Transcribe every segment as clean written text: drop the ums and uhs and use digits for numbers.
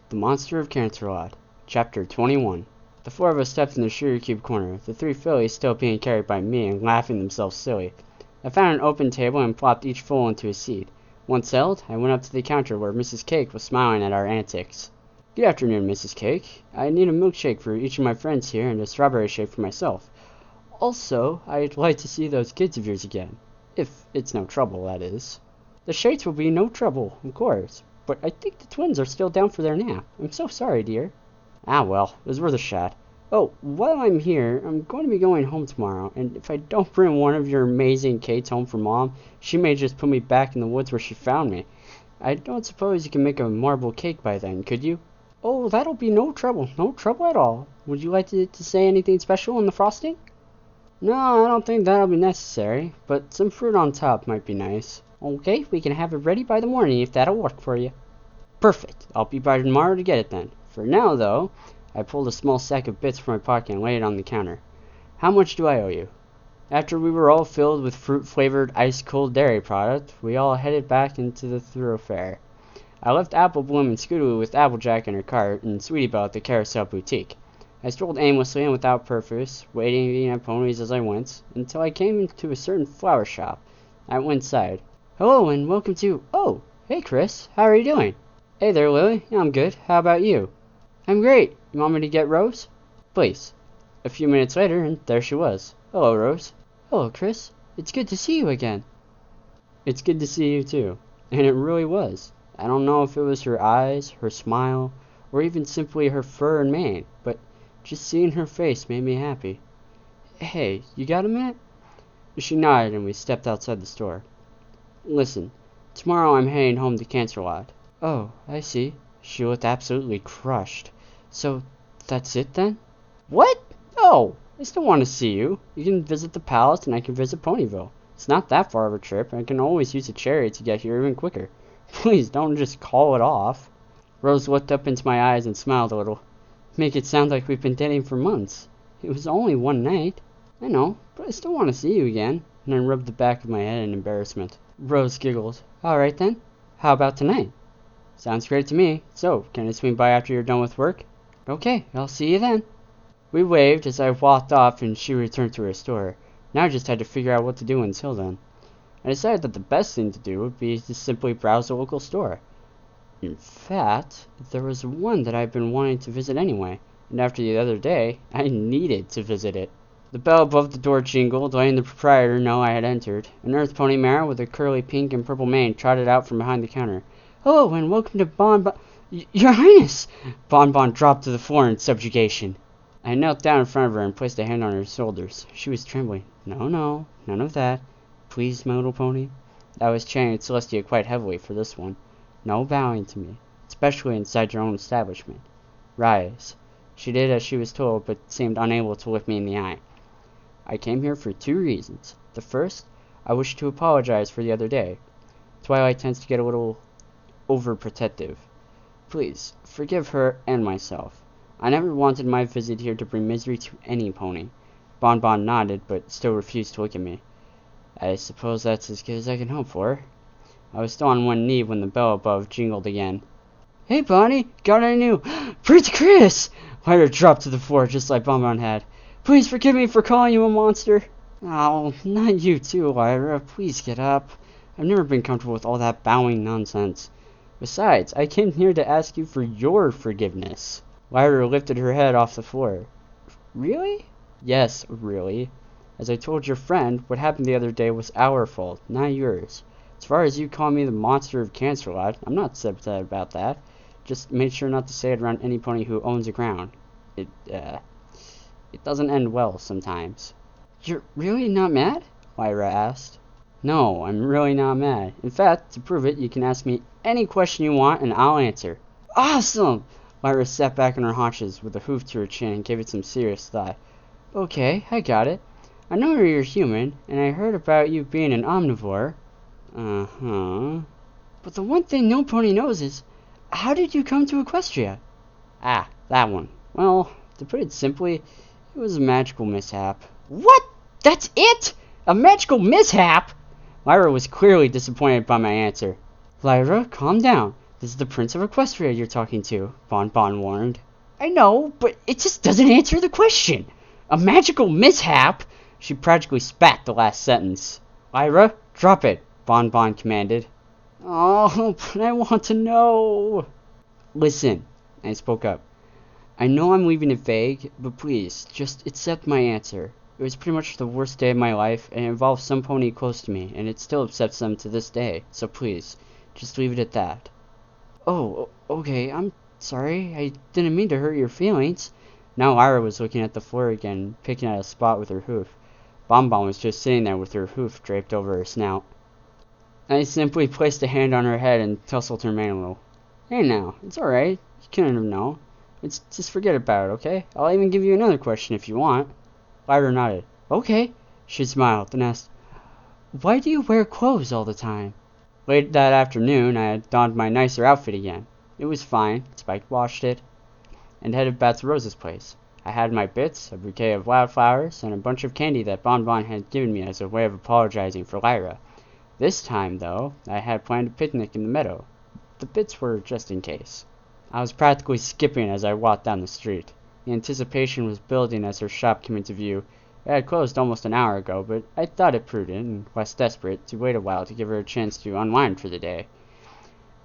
The Monster of Canterlot, Chapter 21. The four of us stepped in the sugar cube corner, the three fillies still being carried by me and laughing themselves silly. I found an open table and plopped each foal into a seat. Once settled, I went up to the counter where Mrs. Cake was smiling at our antics. "Good afternoon, Mrs. Cake. I need a milkshake for each of my friends here and a strawberry shake for myself. Also, I'd like to see those kids of yours again. If it's no trouble, that is." "The shakes will be no trouble, of course. But I think the twins are still down for their nap. I'm so sorry, dear." "Ah, well, it was worth a shot. Oh, while I'm here, I'm going to be going home tomorrow, and if I don't bring one of your amazing cakes home for Mom, she may just put me back in the woods where she found me. I don't suppose you can make a marble cake by then, could you?" "Oh, that'll be no trouble at all. Would you like to say anything special in the frosting?" "No, I don't think that'll be necessary, but some fruit on top might be nice." "Okay, we can have it ready by the morning if that'll work for you." "Perfect. I'll be by tomorrow to get it then. For now, though," I pulled a small sack of bits from my pocket and laid it on the counter. "How much do I owe you?" After we were all filled with fruit-flavored ice-cold dairy product, we all headed back into the thoroughfare. I left Apple Bloom and Scootaloo with Applejack in her cart and Sweetie Belle at the Carousel Boutique. I strolled aimlessly and without purpose, waiting at ponies as I went, until I came into a certain flower shop. I went inside. "Hello and welcome to—" "Oh, hey Chris, how are you doing?" "Hey there, Lily. I'm good. How about you?" "I'm great. You want me to get Rose?" "Please." A few minutes later, and there she was. "Hello, Rose." "Hello, Chris. It's good to see you again." "It's good to see you too." And it really was. I don't know if it was her eyes, her smile, or even simply her fur and mane, but just seeing her face made me happy. "Hey, you got a minute?" She nodded and we stepped outside the store. "Listen, tomorrow I'm heading home to Canterlot." "Oh, I see." She looked absolutely crushed. "So, that's it then?" "What? Oh, I still want to see you. You can visit the palace and I can visit Ponyville. It's not that far of a trip, and I can always use a chariot to get here even quicker. Please don't just call it off." Rose looked up into my eyes and smiled a little. "Make it sound like we've been dating for months. It was only one night." "I know, but I still want to see you again," and I rubbed the back of my head in embarrassment. Rose giggled. "All right then. How about tonight?" "Sounds great to me. So, can I swing by after you're done with work?" "Okay, I'll see you then." We waved as I walked off and she returned to her store. Now I just had to figure out what to do until then. I decided that the best thing to do would be to simply browse the local store. In fact, there was one that I'd been wanting to visit anyway, and after the other day, I needed to visit it. The bell above the door jingled, letting the proprietor know I had entered. An earth pony mare with a curly pink and purple mane trotted out from behind the counter. "Hello, and welcome to Your Highness!" Bon dropped to the floor in subjugation. I knelt down in front of her and placed a hand on her shoulders. She was trembling. "No, none of that. Please, my little pony." I was chanting Celestia quite heavily for this one. "No bowing to me, especially inside your own establishment. Rise." She did as she was told, but seemed unable to look me in the eye. "I came here for two reasons. The first, I wish to apologize for the other day. Twilight tends to get a little overprotective. Please, forgive her and myself. I never wanted my visit here to bring misery to any pony." Bon nodded, but still refused to look at me. "I suppose that's as good as I can hope for." I was still on one knee when the bell above jingled again. "Hey, Bonnie, got any new—" "Prince Chris!" Lyra dropped to the floor just like Bon had. "Please forgive me for calling you a monster." "Oh, not you too, Lyra. Please get up. I've never been comfortable with all that bowing nonsense. Besides, I came here to ask you for your forgiveness." Lyra lifted her head off the floor. "Really?" "Yes, really. As I told your friend, what happened the other day was our fault, not yours. As far as you calling me the Monster of Canterlot, I'm not upset about that. Just make sure not to say it around any pony who owns a crown. It doesn't end well sometimes." "You're really not mad?" Lyra asked. "No, I'm really not mad. In fact, to prove it, you can ask me any question you want and I'll answer." "Awesome!" Lyra sat back on her haunches with a hoof to her chin and gave it some serious thought. "Okay, I got it. I know you're human, and I heard about you being an omnivore." "Uh-huh. But the one thing no pony knows is, how did you come to Equestria?" "Ah, that one. Well, to put it simply, it was a magical mishap." "What? That's it? A magical mishap?" Lyra was clearly disappointed by my answer. "Lyra, calm down. This is the Prince of Equestria you're talking to, Bon Bon warned. I know, but it just doesn't answer the question. A magical mishap? She practically spat the last sentence. Lyra, drop it, Bon Bon commanded. Oh, but I want to know. Listen, I spoke up. I know I'm leaving it vague, but please, just accept my answer. It was pretty much the worst day of my life, and it involved some pony close to me, and it still upsets them to this day, so please, just leave it at that. Oh, okay, I'm sorry. I didn't mean to hurt your feelings. Now Lyra was looking at the floor again, picking at a spot with her hoof. Bon Bon was just sitting there with her hoof draped over her snout. I simply placed a hand on her head and tussled her mane a little. Hey now, it's alright. You couldn't have known. Just forget about it, okay? I'll even give you another question if you want. Lyra nodded. Okay. She smiled, then asked, why do you wear clothes all the time? Late that afternoon, I had donned my nicer outfit again. It was fine. Spike washed it, and headed back to Rose's place. I had my bits, a bouquet of wildflowers, and a bunch of candy that Bon Bon had given me as a way of apologizing for Lyra. This time, though, I had planned a picnic in the meadow. The bits were just in case. I was practically skipping as I walked down the street. The anticipation was building as her shop came into view. It had closed almost an hour ago, but I thought it prudent, and less desperate, to wait a while to give her a chance to unwind for the day.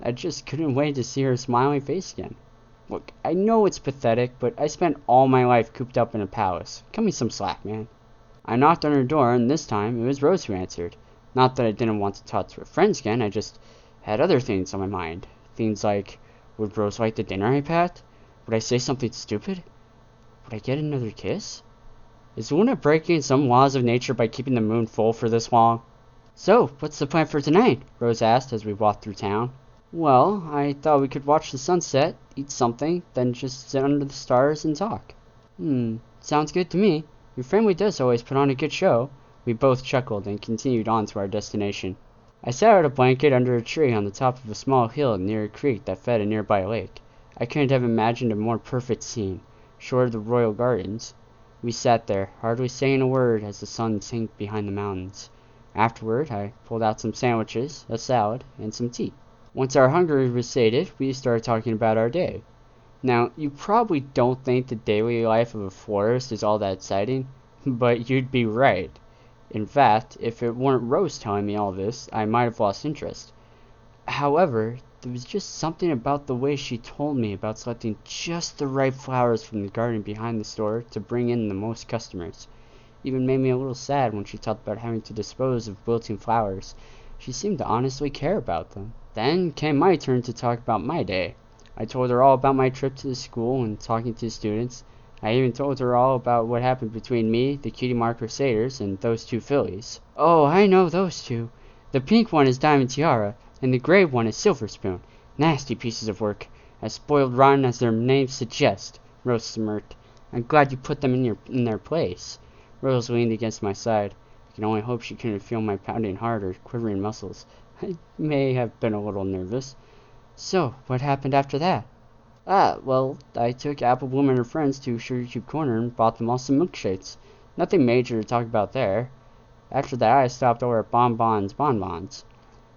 I just couldn't wait to see her smiling face again. Look, I know it's pathetic, but I spent all my life cooped up in a palace. Cut me some slack, man. I knocked on her door, and this time it was Rose who answered. Not that I didn't want to talk to her friends again, I just had other things on my mind. Things like, would Rose like the dinner I packed? Would I say something stupid? Would I get another kiss? Is Luna breaking some laws of nature by keeping the moon full for this long? So, what's the plan for tonight? Rose asked as we walked through town. Well, I thought we could watch the sunset, eat something, then just sit under the stars and talk. Sounds good to me. Your family does always put on a good show. We both chuckled and continued on to our destination. I sat out a blanket under a tree on the top of a small hill near a creek that fed a nearby lake. I couldn't have imagined a more perfect scene, short of the royal gardens. We sat there, hardly saying a word as the sun sank behind the mountains. Afterward, I pulled out some sandwiches, a salad, and some tea. Once our hunger was sated, we started talking about our day. Now, you probably don't think the daily life of a florist is all that exciting, but you'd be right. In fact, if it weren't Rose telling me all this, I might have lost interest. However, there was just something about the way she told me about selecting just the right flowers from the garden behind the store to bring in the most customers. Even made me a little sad when she talked about having to dispose of wilting flowers. She seemed to honestly care about them. Then came my turn to talk about my day. I told her all about my trip to the school and talking to the students. I even told her all about what happened between me, the Cutie Mark Crusaders, and those two fillies. Oh, I know those two. The pink one is Diamond Tiara, and the gray one is Silver Spoon. Nasty pieces of work, as spoiled rotten as their names suggest. Rose smirked. I'm glad you put them in their place. Rose leaned against my side. I can only hope she couldn't feel my pounding heart or quivering muscles. I may have been a little nervous. So, what happened after that? Well, I took Applebloom and her friends to Sugar Cube Corner and bought them all some milkshakes. Nothing major to talk about there. After that, I stopped over at Bonbon's Bonbons.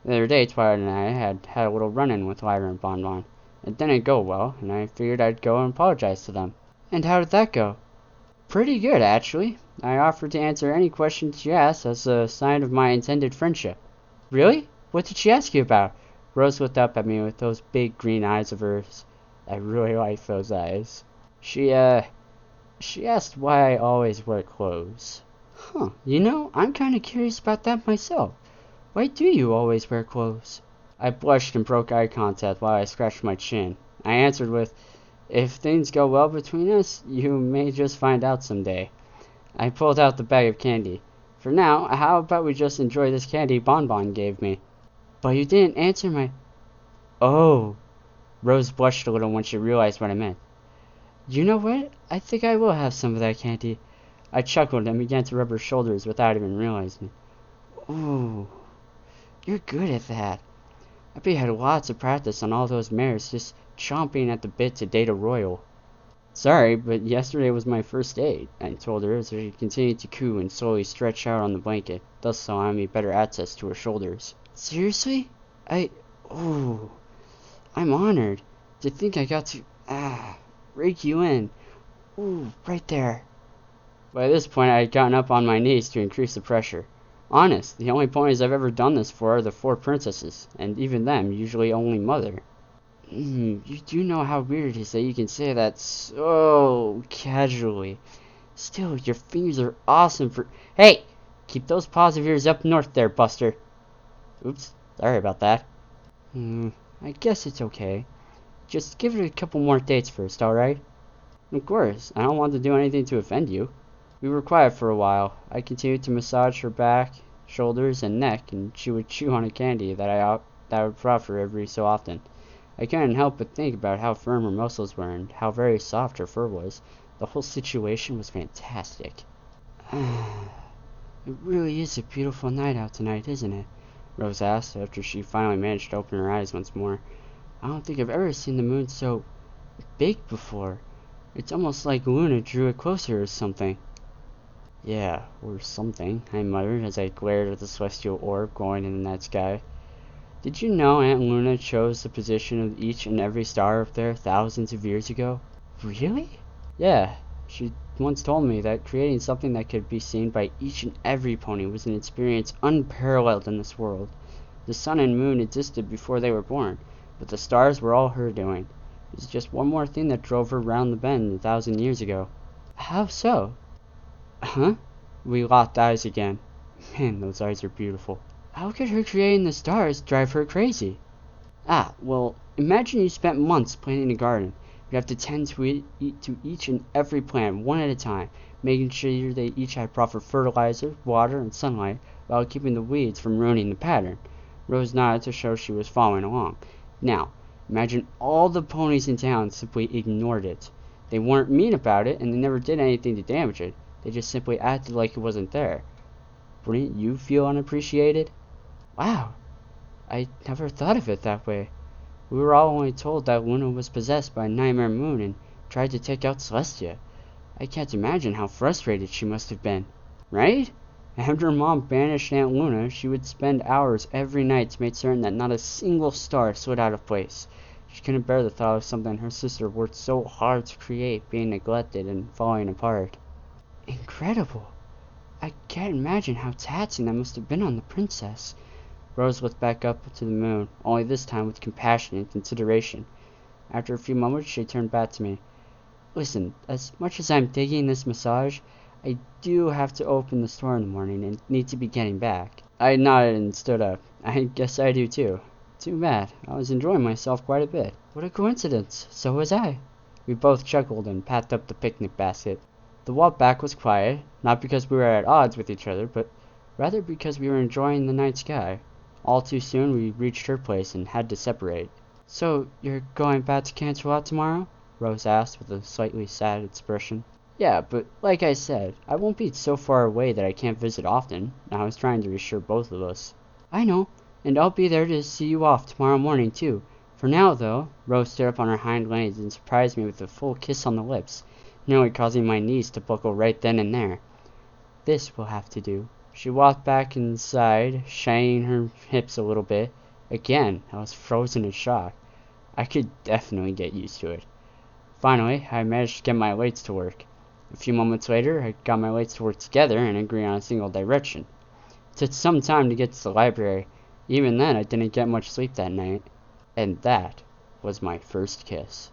The other day, Twilight and I had a little run-in with Lyra and Bonbon. It didn't go well, and I figured I'd go and apologize to them. And how did that go? Pretty good, actually. I offered to answer any questions she asked as a sign of my intended friendship. Really? What did she ask you about? Rose looked up at me with those big green eyes of hers. I really like those eyes. She asked why I always wear clothes. Huh, I'm kinda curious about that myself. Why do you always wear clothes? I blushed and broke eye contact while I scratched my chin. I answered with, if things go well between us, you may just find out someday. I pulled out the bag of candy. For now, how about we just enjoy this candy Bonbon gave me? But you didn't answer my... Oh. Rose blushed a little when she realized what I meant. You know what? I think I will have some of that candy. I chuckled and began to rub her shoulders without even realizing it. Ooh. You're good at that. I bet you had lots of practice on all those mares just chomping at the bit to date a royal. Sorry, but yesterday was my first date, I told her as she continued to coo and slowly stretch out on the blanket, thus allowing me better access to her shoulders. Seriously? I'm honored. To think I got to, rake you in. Ooh, right there. By this point, I had gotten up on my knees to increase the pressure. Honest, the only ponies I've ever done this for are the 4 princesses, and even them, usually only mother. You do know how weird it is that you can say that so casually. Still, your fingers are awesome for— Hey! Keep those paws of yours up north there, Buster. Oops, sorry about that. I guess it's okay. Just give it a couple more dates first, alright? Of course, I don't want to do anything to offend you. We were quiet for a while. I continued to massage her back, shoulders, and neck, and she would chew on a candy that I would proffer every so often. I couldn't help but think about how firm her muscles were and how very soft her fur was. The whole situation was fantastic. It really is a beautiful night out tonight, isn't it? Rose asked after she finally managed to open her eyes once more. I don't think I've ever seen the moon so big before. It's almost like Luna drew it closer or something. Yeah, or something, I muttered as I glared at the celestial orb glowing in the night sky. Did you know Aunt Luna chose the position of each and every star up there thousands of years ago? Really? Yeah, she once told me that creating something that could be seen by each and every pony was an experience unparalleled in this world. The sun and moon existed before they were born, but the stars were all her doing. It was just one more thing that drove her round the bend 1,000 years ago. How so? Huh? We locked eyes again. Man, those eyes are beautiful. How could her creating the stars drive her crazy? Well, imagine you spent months planting a garden. You have to tend to each and every plant one at a time, making sure they each had proper fertilizer, water, and sunlight, while keeping the weeds from ruining the pattern. Rose nodded to show she was following along. Now, imagine all the ponies in town simply ignored it. They weren't mean about it, and they never did anything to damage it. They just simply acted like it wasn't there. Wouldn't you feel unappreciated? Wow, I never thought of it that way. We were all only told that Luna was possessed by a nightmare moon and tried to take out Celestia. I can't imagine how frustrated she must have been. Right? After Mom banished Aunt Luna, she would spend hours every night to make certain that not a single star slid out of place. She couldn't bear the thought of something her sister worked so hard to create being neglected and falling apart. Incredible. I can't imagine how taxing that must have been on the princess. Rose looked back up to the moon, only this time with compassion and consideration. After a few moments, she turned back to me. Listen, as much as I'm digging this massage, I do have to open the store in the morning and need to be getting back. I nodded and stood up. I guess I do too. Too bad. I was enjoying myself quite a bit. What a coincidence. So was I. We both chuckled and packed up the picnic basket. The walk back was quiet, not because we were at odds with each other, but rather because we were enjoying the night sky. All too soon we reached her place and had to separate. So, you're going back to Canterlot tomorrow? Rose asked with a slightly sad expression. Yeah, but like I said, I won't be so far away that I can't visit often. I was trying to reassure both of us. I know, and I'll be there to see you off tomorrow morning too. For now, though, Rose stood up on her hind legs and surprised me with a full kiss on the lips, nearly causing my knees to buckle right then and there. This will have to do. She walked back inside, shining her hips a little bit. Again, I was frozen in shock. I could definitely get used to it. Finally, I managed to get my weights to work. A few moments later, I got my weights to work together and agree on a single direction. It took some time to get to the library. Even then, I didn't get much sleep that night. And that was my first kiss.